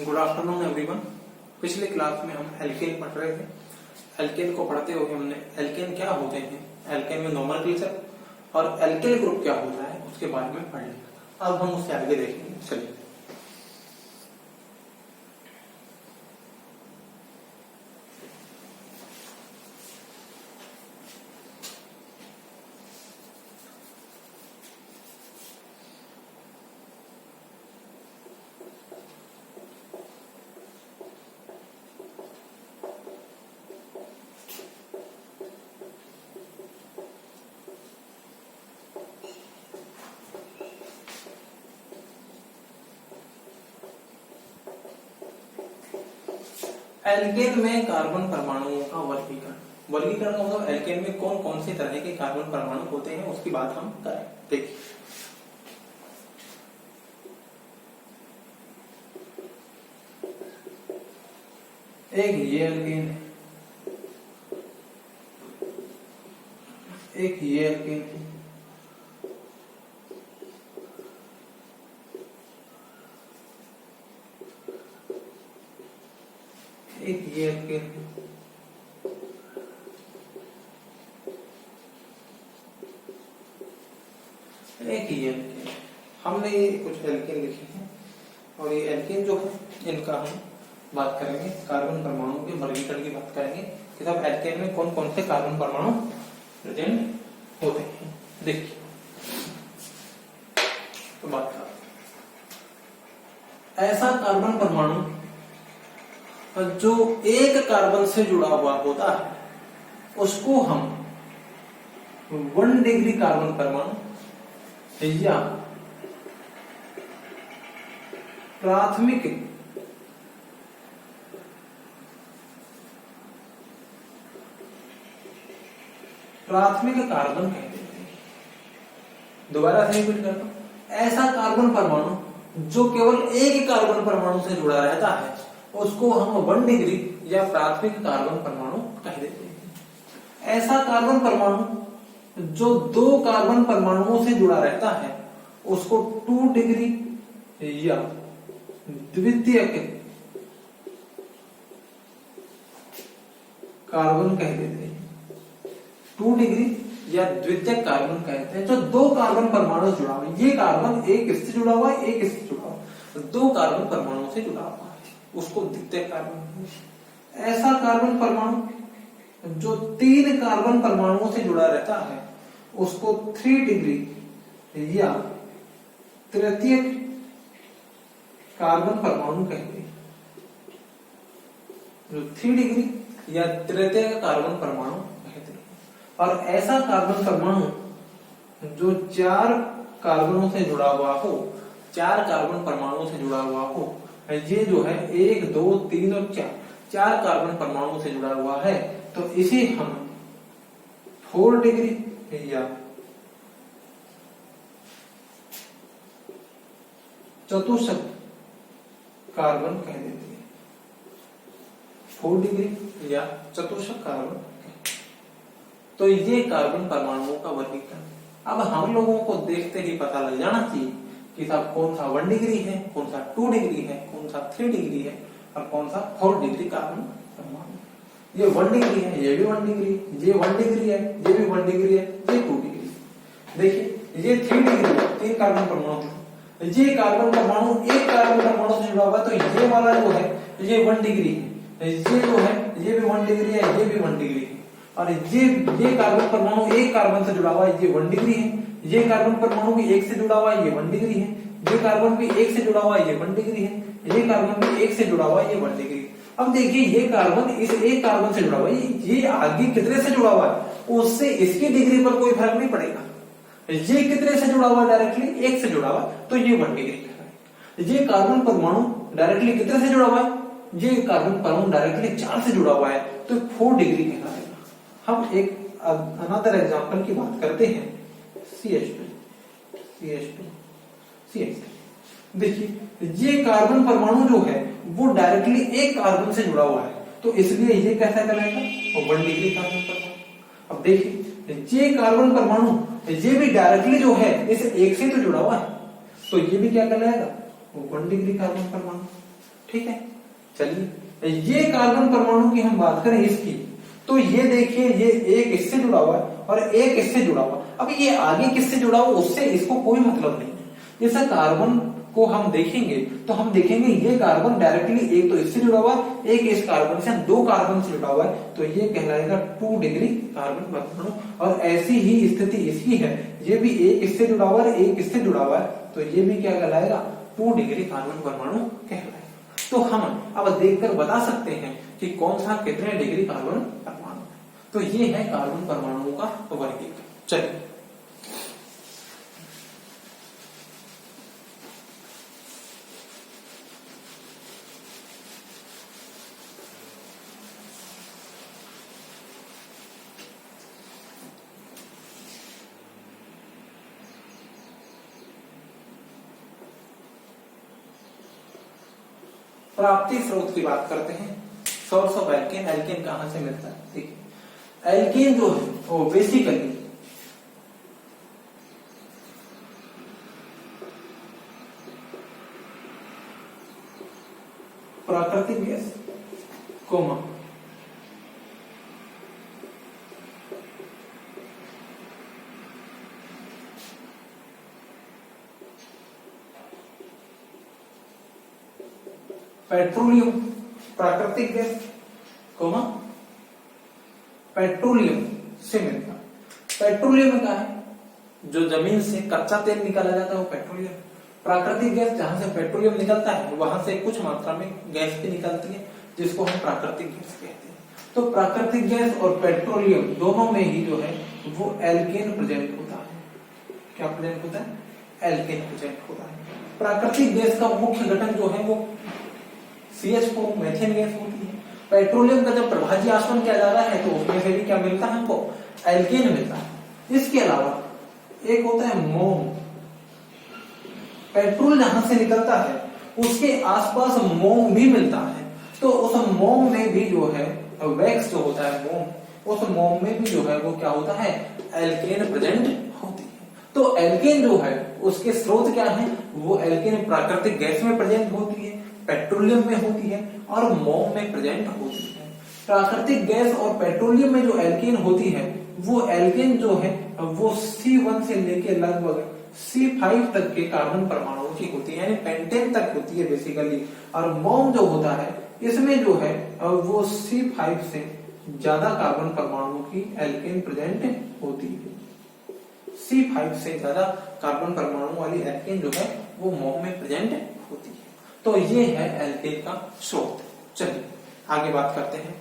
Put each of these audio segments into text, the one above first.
Good afternoon everyone. पिछले class में हम एल्केन पढ़ रहे थे। एल्केन को पढ़ते हुए हमने एल्केन क्या होते हैं, एल्केन में नोमेनक्लेचर और एल्केन ग्रुप क्या होता है उसके बारे में पढ़ लिया। अब हम उससे आगे देखेंगे। चलिए, एल्केन में कार्बन परमाणुओं का वर्गीकरण का मतलब एल्केन में कौन कौन से तरह के कार्बन परमाणु होते हैं उसकी बात हम करें। देखिए, एक ये एल्केन है, एक ये एल्केन है, एक ये एल्केन है, एक ये एल्केन। हमने ये कुछ एल्केन लिखे हैं और ये एल्केन जो है इनका हम बात करेंगे, कार्बन परमाणु के वर्गीकरण की बात करेंगे कि सब एल्केन में कौन कौन से कार्बन परमाणु प्रेजेंट होते हैं। देखिए, तो बात कर ऐसा कार्बन परमाणु जो एक कार्बन से जुड़ा हुआ होता है उसको हम 1 डिग्री कार्बन परमाणु या प्राथमिक कार्बन कहते हैं। दोबारा से रिपीट करता हूं, ऐसा कार्बन परमाणु जो केवल एक कार्बन परमाणु से जुड़ा रहता है उसको हम 1 डिग्री या प्राथमिक कार्बन परमाणु कह देते हैं। ऐसा कार्बन परमाणु जो 2 कार्बन परमाणुओं से जुड़ा रहता है उसको 2 डिग्री या द्वितीयक कार्बन कह देते हैं। 2 डिग्री या द्वितीयक कार्बन कहते हैं। जो 2 कार्बन परमाणु जुड़ा हुआ है, ये कार्बन एक इससे जुड़ा हुआ है, एक इससे जुड़ा हुआ है, 2 कार्बन परमाणु से जुड़ा हुआ है उसको द्वितीयक कार्बन। ऐसा कार्बन परमाणु जो 3 कार्बन परमाणुओं से जुड़ा रहता है उसको 3 डिग्री या तृतीयक कार्बन परमाणु कहते हैं। जो 3 डिग्री या तृतीयक कार्बन परमाणु कहते हैं। और ऐसा कार्बन परमाणु जो 4 कार्बनों से जुड़ा हुआ हो, 4 कार्बन परमाणुओं से जुड़ा हुआ हो, ये जो है 1, 2, 3 और 4 कार्बन परमाणुओं से जुड़ा हुआ है, तो इसे हम 4 डिग्री या चतुष्क कार्बन कह देते हैं। 4 डिग्री या चतुष्क कार्बन। तो ये कार्बन परमाणुओं का वर्गीकरण। अब हम लोगों को देखते ही पता लग जाना चाहिए कि साहब कौन सा 1 डिग्री है, कौन सा 2 डिग्री है, कौन सा 3 डिग्री है और कौन सा 4 डिग्री कार्बन परमाणु। ये 1 डिग्री है, ये भी 1 डिग्री, ये 1 डिग्री है, ये भी 1 डिग्री है, ये 2 डिग्री। देखिए, ये 3 डिग्री है, 3 कार्बन परमाणु। ये कार्बन परमाणु एक कार्बन परमाणु से जुड़ा हुआ है, तो ये वाला जो है ये 1 डिग्री है, ये जो है ये भी 1 डिग्री है, ये भी 1 डिग्री है। और ये कार्बन परमाणु एक कार्बन से जुड़ा हुआ है, ये 1 डिग्री है। ये कार्बन परमाणु भी एक से जुड़ा हुआ है, ये 1 डिग्री है। ये कार्बन भी एक से जुड़ा हुआ है, ये 1 डिग्री है। ये कार्बन भी एक से जुड़ा हुआ है, ये 1 डिग्री। अब देखिए, ये कार्बन इस एक कार्बन से जुड़ा हुआ है, ये आगे कितने से जुड़ा हुआ है उससे इसकी डिग्री पर कोई फर्क नहीं पड़ेगा। ये कितने से जुड़ा हुआ है, डायरेक्टली 1 से जुड़ा हुआ है, तो ये 1 डिग्री कहलाएगा। ये कार्बन परमाणु डायरेक्टली कितने से जुड़ा हुआ है, ये कार्बन परमाणु डायरेक्टली 4 से जुड़ा हुआ है, तो 4 डिग्री कहलाएगा। हम एक अनदर एग्जांपल की बात करते हैं, CH2। देखिए, ये कार्बन परमाणु जो है वो डायरेक्टली एक कार्बन से जुड़ा हुआ है, तो इसलिए ये कैसा कहलाएगा, वो 1 डिग्री कार्बन परमाणु। अब देखिए, ये कार्बन परमाणु ये भी डायरेक्टली जो है इस एक से तो जुड़ा हुआ है, तो ये भी क्या कहलाएगा, वो 1 डिग्री कार्बन परमाणु। ठीक है। चलिए ये कार्बन परमाणु की हम बात करें इसकी, तो ये देखिए ये एक इससे जुड़ा हुआ है और एक इससे जुड़ा हुआ। अब ये आगे किससे जुड़ा हुआ उससे इसको कोई मतलब नहीं है। जैसे कार्बन को हम देखेंगे तो हम देखेंगे ये कार्बन डायरेक्टली एक तो इससे जुड़ा हुआ है, एक इस कार्बन से, दो कार्बन से जुड़ा हुआ है, तो ये कहलाएगा 2 डिग्री कार्बन परमाणु। और ऐसी ही स्थिति इसकी है, ये भी एक इससे जुड़ा हुआ है, एक इससे जुड़ा हुआ है, तो ये भी क्या कहलाएगा 2 डिग्री कार्बन परमाणु कहलाएगा। तो हम अब देखकर बता सकते हैं कि कौन सा कितने डिग्री कार्बन परमाणु है। तो ये है कार्बन परमाणुओं का वर्गीकरण। चलिए प्राप्ति स्रोत की बात करते हैं। सोर्स ऑफ एल्केन, एल्केन कहां से मिलता है? देखिए एल्केन जो है वो बेसिकली प्राकृतिक गैस कोमा पेट्रोलियम, प्राकृतिक गैस कोमा पेट्रोलियम से मिलता है। पेट्रोलियम क्या है? जो जमीन से कच्चा तेल निकाला जाता है वो पेट्रोलियम। प्राकृतिक गैस जहां से पेट्रोलियम निकलता है वहां से कुछ मात्रा में गैस भी निकलती है जिसको हम प्राकृतिक गैस कहते हैं। तो प्राकृतिक गैस और पेट्रोलियम दोनों में ही जो है वो एल्केन प्रेजेंट होता है। क्या प्रेजेंट होता है? एल्केन प्रेजेंट होता है। प्राकृतिक गैस का मुख्य घटक जो है वो CH4 मेथेन गैस होती है। पेट्रोलियम का जब प्रभाज्य आसवन किया जाता है तो उसमें से भी क्या मिलता है हमको? एल्केन मिलता है। इसके अलावा एक होता है मोम। पेट्रोल जहां से निकलता है उसके आसपास मोम भी मिलता है, तो उस मोम में भी जो है वैक्स जो होता है मोम, उस मोम में भी जो है वो क्या होता है? एल्केन प्रेजेंट होती है। तो एल्केन जो है उसके स्रोत क्या है? वो एल्केन प्राकृतिक गैस में प्रेजेंट होती है, पेट्रोलियम में होती है और मोम में प्रेजेंट होती है। प्राकृतिक गैस और पेट्रोलियम में जो एल्केन होती है वो एल्केन जो है वो C1 से लेके लगभग C5 तक के कार्बन परमाणुओं की होती है, यानी पेंटेन तक होती है बेसिकली। और मोम जो होता है इसमें जो है वो C5 से ज्यादा कार्बन परमाणुओं की एल्केन प्रेजेंट होती है। C5 से ज्यादा कार्बन परमाणु वाली एल्केन जो है वो मोम में प्रेजेंट होती है। तो ये है एल्केन का स्रोत। चलिए आगे बात करते हैं।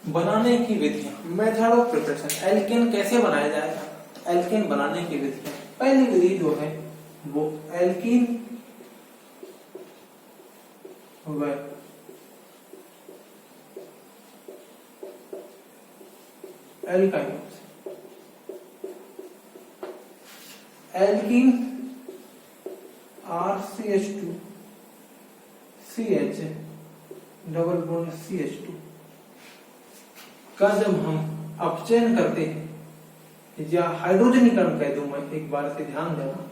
बनाने की विधियां, मेथड ऑफ प्रिपरेशन। एल्केन कैसे बनाया जाएगा? एल्केन बनाने की विधियां, पहली विधि जो है वो एल्कीन व alkyne. Alkene RCH2 CH double bond CH2 का जब हम अपचयन करते हैं या हाइड्रोजनीकरण कह दूं मैं, एक बार से ध्यान देना,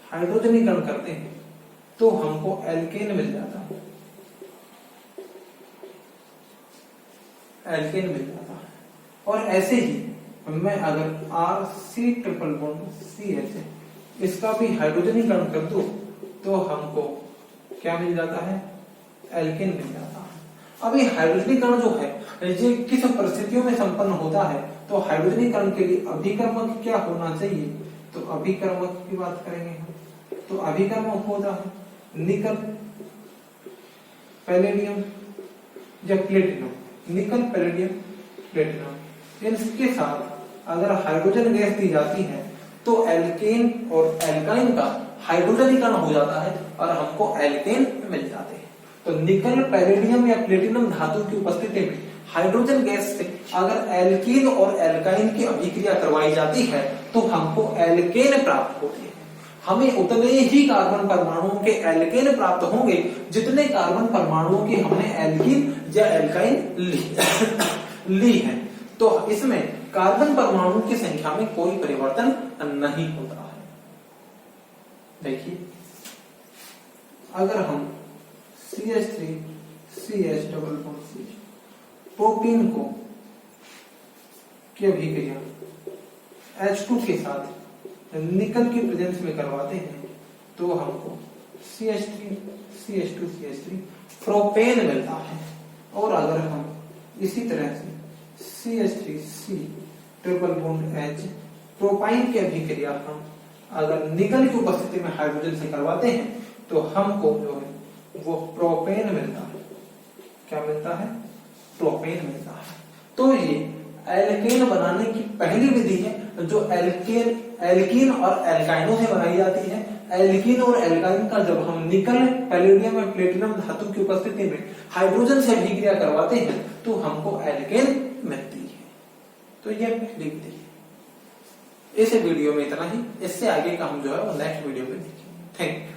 हाइड्रोजनीकरण करते हैं तो हमको एल्केन मिल जाता है, एल्केन मिल जाता है। और ऐसे ही मैं अगर RC ट्रिपल बॉन्ड CH इसका भी हाइड्रोजनीकरण कर दूं तो हमको क्या मिल जाता है? एल्केन मिल जाता है। अब ये हाइड्रोजनीकरण जो है ये किस परिस्थितियों में संपन्न होता है? तो हाइड्रोजनीकरण के लिए अभिकर्मक क्या होना चाहिए? तो अभिकर्मक की बात करेंगे हम, तो अभिकर्मक होता है निकल, पैलेडियम या प्लेटिनम। निकल, पैलेडियम, प्लेटिनम, इनके साथ अगर हाइड्रोजन गैस दी जाती है तो एल्केन और एल्काइन का हाइड्रोजनीकरण हो जाता है और हमको एल्केन मिल जाते हैं। तो निकल, पैलेडियम या प्लेटिनम धातु की उपस्थिति में हाइड्रोजन गैस से अगर एल्कीन और एल्काइन की अभिक्रिया करवाई जाती है तो हमको एल्केन प्राप्त होती है। हमें उतने ही कार्बन परमाणुओं के एल्केन प्राप्त होंगे जितने कार्बन परमाणुओं की हमने एल्कीन या एल्काइन ली है। तो इसमें कार्बन परमाणुओं की संख्या में कोई परिवर्तन नहीं होता है। देखिए, अगर हम CH3 CH double bond C protein को की अभिक्रिया H2 के साथ निकल की प्रेजेंस में करवाते हैं तो हमको CH3 CH2 CH3 प्रोपेन मिलता है। और अगर हम इसी तरह से CH3 C triple bond H propyne की अभिक्रिया हम अगर निकल की उपस्थिति में हाइड्रोजन से करवाते हैं तो हमको जो है वो प्रोपेन मिलता है। क्या मिलता है? प्रोपेन मिलता है। तो ये एल्केन बनाने की पहली विधि है जो एल्कीन और एल्काइनों से बनाई जाती है। एल्कीन और एल्काइन का जब हम निकल, पैलेडियम और प्लेटिनम धातु की उपस्थिति में हाइड्रोजन से अभिक्रिया करवाते हैं तो हमको एल्केन मिलती है। तो ये पहली विधि है। इस वीडियो में इतना ही। इससे आगे का हम जो है वो नेक्स्ट वीडियो में देखेंगे। Thank you.